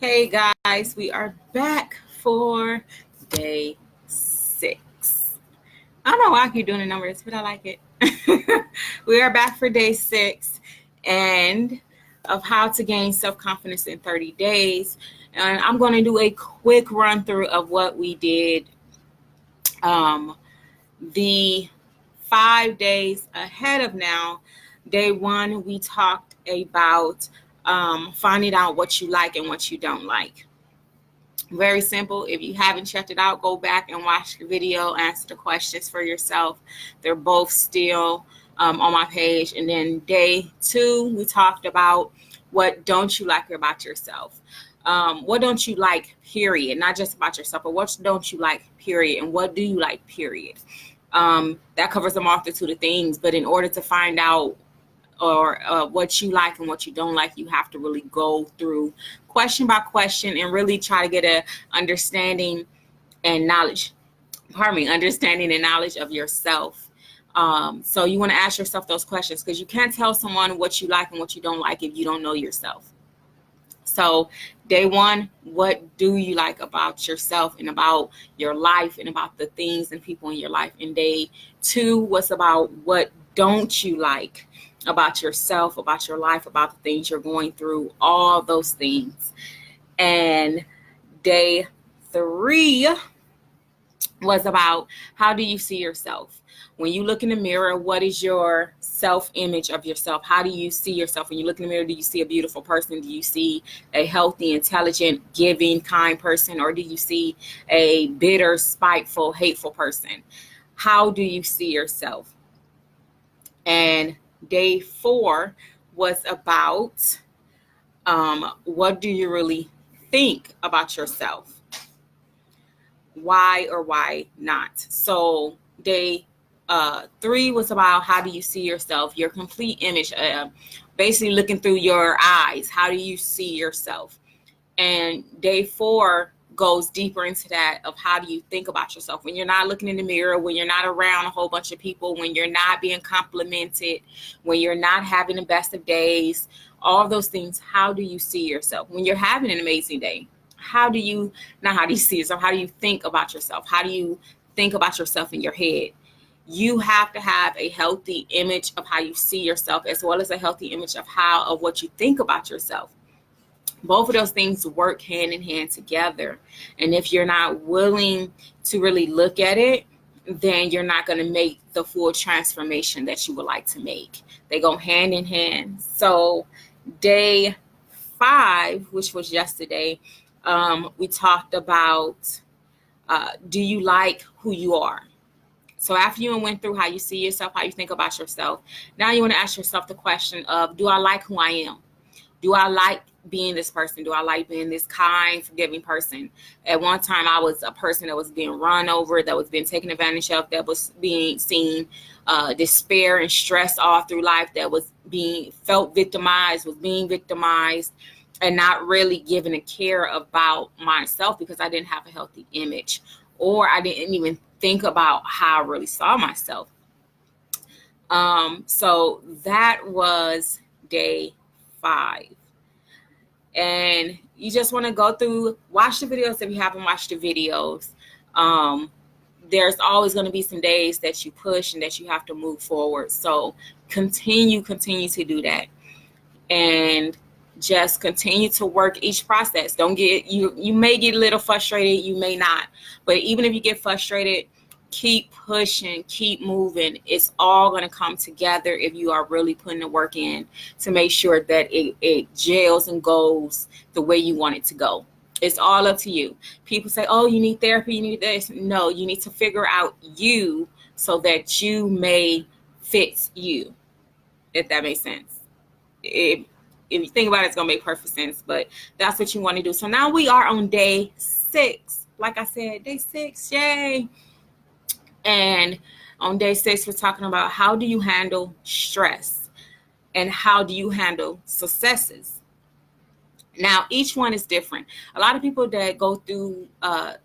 Hey guys, we are back for day 6. I don't know why I keep doing the numbers, but I like it. We are back for day 6 and of how to gain self-confidence in 30 days. And I'm going to do a quick run through of what we did the 5 days ahead of now. Day 1, we talked about finding out what you like and what you don't like. Very simple. If you haven't checked it out, go back and watch the video, answer the questions for yourself. They're both still on my page. And then day 2, we talked about what don't you like about yourself. What don't you like, period? Not just about yourself, but what don't you like, period? And what do you like, period? That covers a multitude of things. But in order to find out or what you like and what you don't like, you have to really go through question by question and really try to get a understanding and knowledge of yourself. So you want to ask yourself those questions, because you can't tell someone what you like and what you don't like if you don't know yourself. So day 1, what do you like about yourself and about your life and about the things and people in your life? And day 2 was about what don't you like about yourself, about your life, about the things you're going through, all those things. And day 3 was about how do you see yourself? When you look in the mirror, what is your self-image of yourself? How do you see yourself? When you look in the mirror, do you see a beautiful person? Do you see a healthy, intelligent, giving, kind person? Or do you see a bitter, spiteful, hateful person? How do you see yourself? And day 4 was about what do you really think about yourself? Why or why not? So day 3 was about how do you see yourself, your complete image, basically looking through your eyes. How do you see yourself? And day 4 goes deeper into that of how do you think about yourself when you're not looking in the mirror, when you're not around a whole bunch of people, when you're not being complimented, when you're not having the best of days, all of those things. How do you see yourself when you're having an amazing day? How do you see yourself? How do you think about yourself? How do you think about yourself in your head? You have to have a healthy image of how you see yourself, as well as a healthy image of what you think about yourself. Both of those things work hand in hand together. And if you're not willing to really look at it, then you're not going to make the full transformation that you would like to make. They go hand in hand. So day 5, which was yesterday, we talked about do you like who you are? So after you went through how you see yourself, how you think about yourself, now you want to ask yourself the question of, do I like who I am? Do I like being this person? Do I like being this kind, forgiving person? At one time, I was a person that was being run over, that was being taken advantage of, that was being seen despair and stress all through life, that was being victimized, and not really giving a care about myself because I didn't have a healthy image, or I didn't even think about how I really saw myself. So that was day 5. And you just want to go through, watch the videos if you haven't watched the videos. There's always going to be some days that you push and that you have to move forward. So continue to do that. And just continue to work each process. Don't get, you may get a little frustrated, you may not. But even if you get frustrated, keep pushing, keep moving. It's all going to come together if you are really putting the work in to make sure that it gels and goes the way you want it to go. It's all up to you. People say, oh, you need therapy, you need this. No, you need to figure out you so that you may fit you, if that makes sense. If you think about it, it's going to make perfect sense, but that's what you want to do. So now we are on day 6. Like I said, day 6, yay. And on day 6, we're talking about how do you handle stress and how do you handle successes. Now, each one is different. A lot of people that go through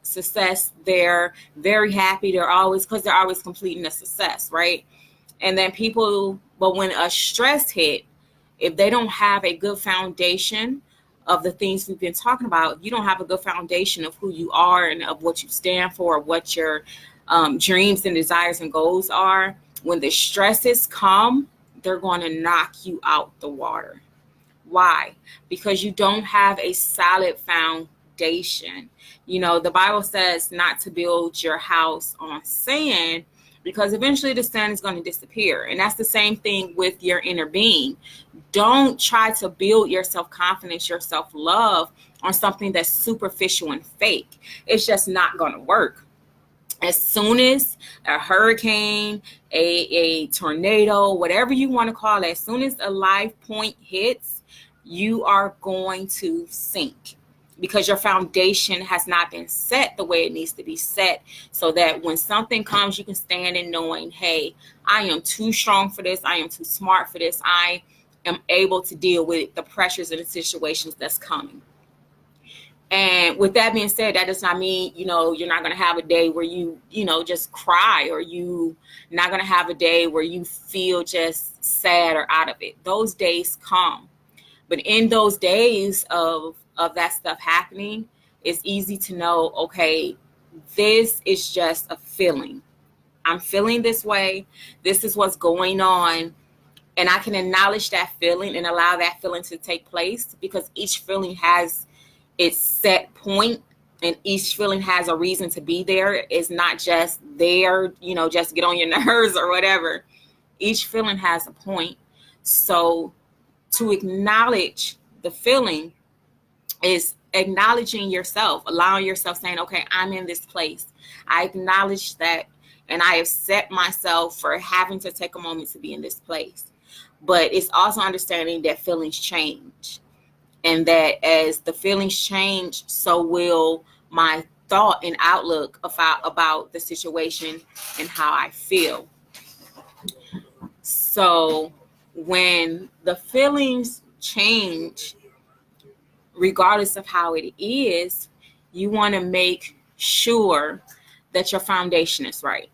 success, they're very happy. They're always completing a success, right? And then but when a stress hit, if they don't have a good foundation of the things we've been talking about, if you don't have a good foundation of who you are and of what you stand for, what your dreams and desires and goals are, when the stresses come, they're going to knock you out the water. Why? Because you don't have a solid foundation. You know, the Bible says not to build your house on sand, because eventually the sand is going to disappear. And that's the same thing with your inner being. Don't try to build your self-confidence, your self-love on something that's superficial and fake. It's just not going to work. As soon as a hurricane, a tornado, whatever you want to call it, as soon as a live point hits, you are going to sink, because your foundation has not been set the way it needs to be set, so that when something comes, you can stand in knowing, hey, I am too strong for this. I am too smart for this. I am able to deal with the pressures and the situations that's coming. And with that being said, that does not mean, you know, you're not going to have a day where you know, just cry, or you not going to have a day where you feel just sad or out of it. Those days come. But in those days of that stuff happening, it's easy to know, okay, this is just a feeling. I'm feeling this way. This is what's going on. And I can acknowledge that feeling and allow that feeling to take place, because each feeling has its set point, and each feeling has a reason to be there. It's not just there, you know, just get on your nerves or whatever. Each feeling has a point. So to acknowledge the feeling is acknowledging yourself, allowing yourself, saying, okay, I'm in this place. I acknowledge that, and I have set myself for having to take a moment to be in this place. But it's also understanding that feelings change, and that as the feelings change, so will my thought and outlook about the situation and how I feel. So when the feelings change, regardless of how it is, you want to make sure that your foundation is right.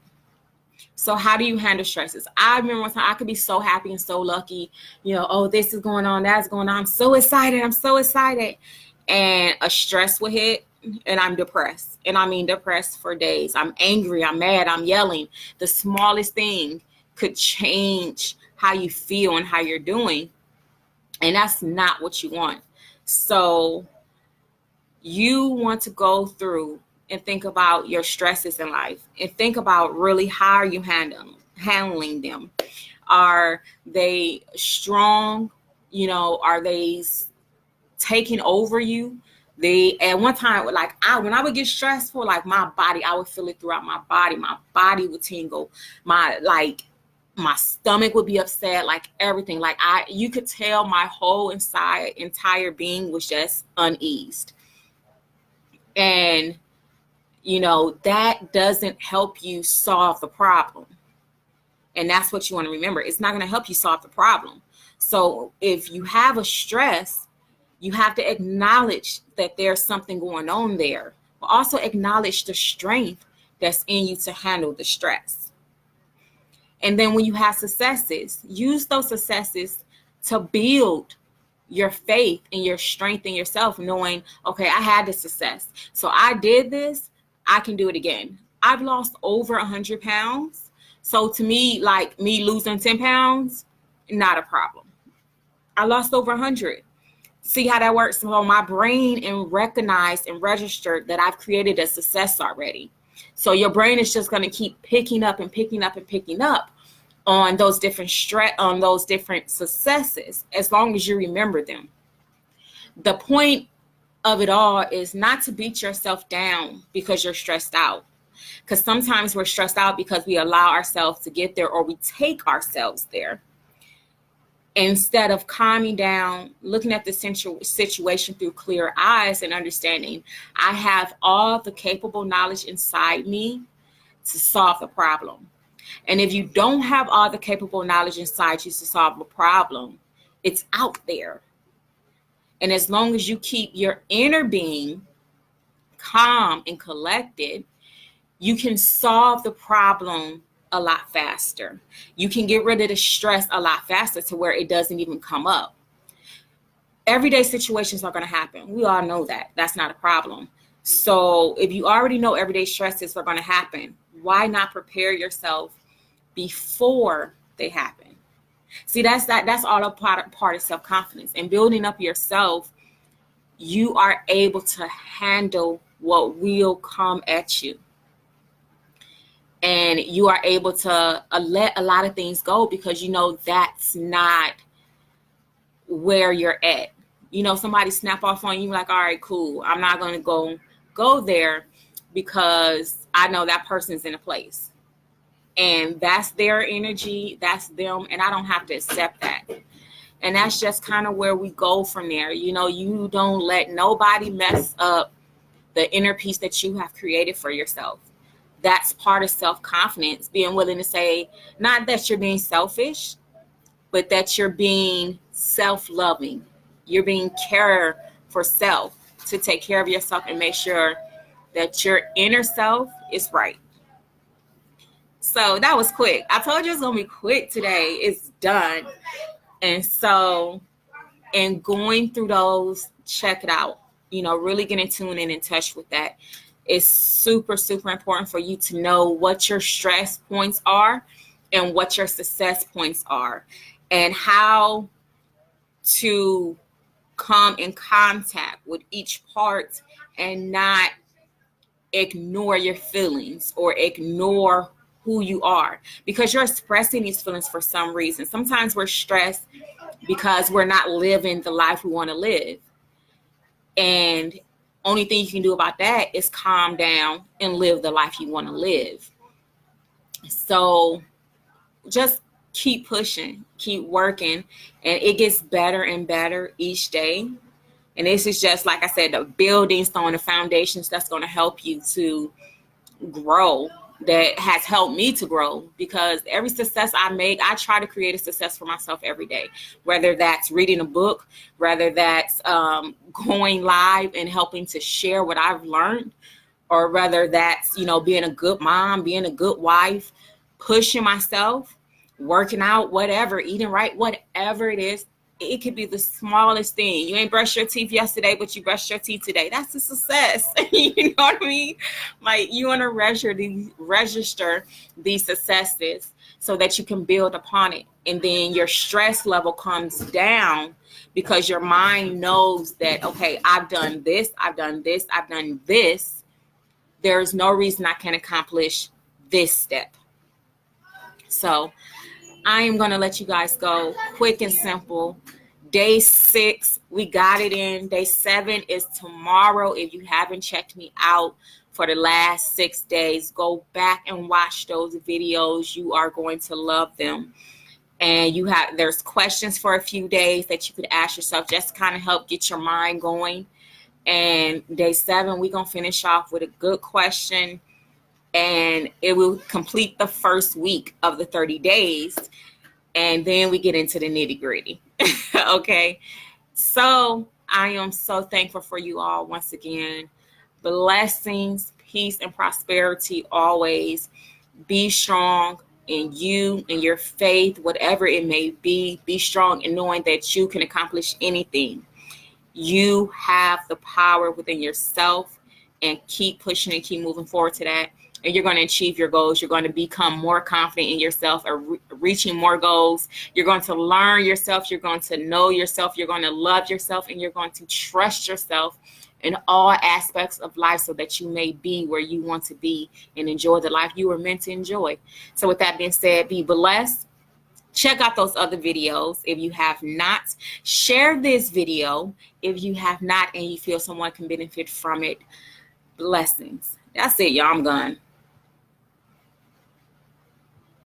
So how do you handle stresses? I remember one time I could be so happy and so lucky, you know, oh, this is going on, that's going on. I'm so excited. And a stress will hit, and I'm depressed. And I mean depressed for days. I'm angry, I'm mad, I'm yelling. The smallest thing could change how you feel and how you're doing. And that's not what you want. So you want to go through and think about your stresses in life, and think about really how are you handling them. Are they strong? You know, are they taking over you? At one time, like when I would get stressful, like my body, I would feel it throughout my body. My body would tingle. My stomach would be upset, like everything. Like you could tell my whole entire being was just uneased. And you know, that doesn't help you solve the problem. And that's what you want to remember. It's not going to help you solve the problem. So if you have a stress, you have to acknowledge that there's something going on there, but also acknowledge the strength that's in you to handle the stress. And then when you have successes, use those successes to build your faith and your strength in yourself, knowing, okay, I had this success. So I did this. I can do it again. I've lost over 100 pounds. So to me, like me losing 10 pounds, not a problem. I lost over 100. See how that works? So my brain and recognized and registered that I've created a success already. So your brain is just going to keep picking up on those different successes, as long as you remember them. The point of it all is not to beat yourself down because you're stressed out. Because sometimes we're stressed out because we allow ourselves to get there, or we take ourselves there. Instead of calming down, looking at the situation through clear eyes and understanding, I have all the capable knowledge inside me to solve the problem. And if you don't have all the capable knowledge inside you to solve a problem, it's out there. And as long as you keep your inner being calm and collected, you can solve the problem a lot faster. You can get rid of the stress a lot faster to where it doesn't even come up. everyday situations are going to happen. We all know that. That's not a problem. So if you already know everyday stresses are going to happen, why not prepare yourself before they happen? See, that's all a part of self-confidence. And building up yourself, you are able to handle what will come at you. And you are able to let a lot of things go because you know that's not where you're at. You know, somebody snap off on you, like, all right, cool. I'm not going to go there because I know that person's in a place. And that's their energy, that's them, and I don't have to accept that. And that's just kind of where we go from there. You know, you don't let nobody mess up the inner peace that you have created for yourself. That's part of self-confidence, being willing to say, not that you're being selfish, but that you're being self-loving. You're being care for self, to take care of yourself and make sure that your inner self is right. So that was quick. I told you it's going to be quick today. It's done. And so, in going through those, check it out. You know, really getting tuned in touch with that. It's super, super important for you to know what your stress points are and what your success points are, and how to come in contact with each part and not ignore your feelings or ignore who you are, because you're expressing these feelings for some reason. Sometimes we're stressed because we're not living the life we want to live. And only thing you can do about that is calm down and live the life you want to live. So just keep pushing, keep working, and it gets better and better each day. And this is just, like I said, the building stone, the foundations that's going to help you to grow, that has helped me to grow, because every success I make, I try to create a success for myself every day, whether that's reading a book, whether that's going live and helping to share what I've learned, or whether that's, you know, being a good mom, being a good wife, pushing myself, working out, whatever, eating right, whatever it is. It could be the smallest thing. You ain't brushed your teeth yesterday, but you brushed your teeth today. That's a success. You know what I mean? Like, you want to register these successes so that you can build upon it. And then your stress level comes down because your mind knows that, okay, I've done this, I've done this, I've done this. There's no reason I can't accomplish this step. So I am going to let you guys go quick and simple. Day 6, we got it in. Day 7 is tomorrow. If you haven't checked me out for the last 6 days, go back and watch those videos. You are going to love them. And there's questions for a few days that you could ask yourself, just to kind of help get your mind going. And day 7, we're going to finish off with a good question. And it will complete the first week of the 30 days. And then we get into the nitty gritty. Okay. So I am so thankful for you all once again. Blessings, peace, and prosperity always. Be strong in you and your faith, whatever it may be. Be strong in knowing that you can accomplish anything. You have the power within yourself, and keep pushing and keep moving forward to that. And you're going to achieve your goals. You're going to become more confident in yourself, or reaching more goals. You're going to learn yourself. You're going to know yourself. You're going to love yourself, and you're going to trust yourself in all aspects of life so that you may be where you want to be and enjoy the life you were meant to enjoy. So with that being said, be blessed. Check out those other videos if you have not. Share this video if you have not and you feel someone can benefit from it. Blessings. That's it, y'all. I'm gone.